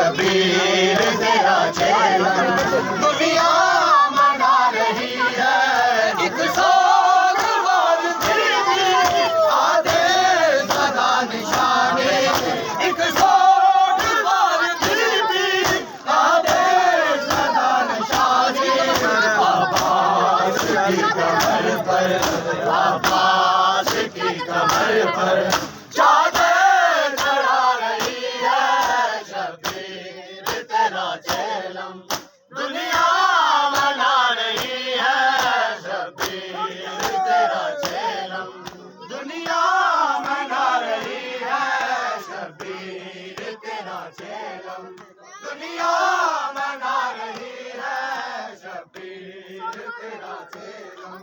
शबीर तेरा चेलन दुनिया मना रही है। एक सोगवार फिर भी आधे सदा निशाने, एक सोगवार फिर भी आधे सदा निशाने। आबास की कमर पर, आबास की कमर पर चादर चढ़ा रही है। शबीर तेरा चेलम दुनिया मना रही है। शबीर तेरा चेलम दुनिया मना रही है। शबीर तेरा चेलम दुनिया मना रही है। शबीर तेरा चेलम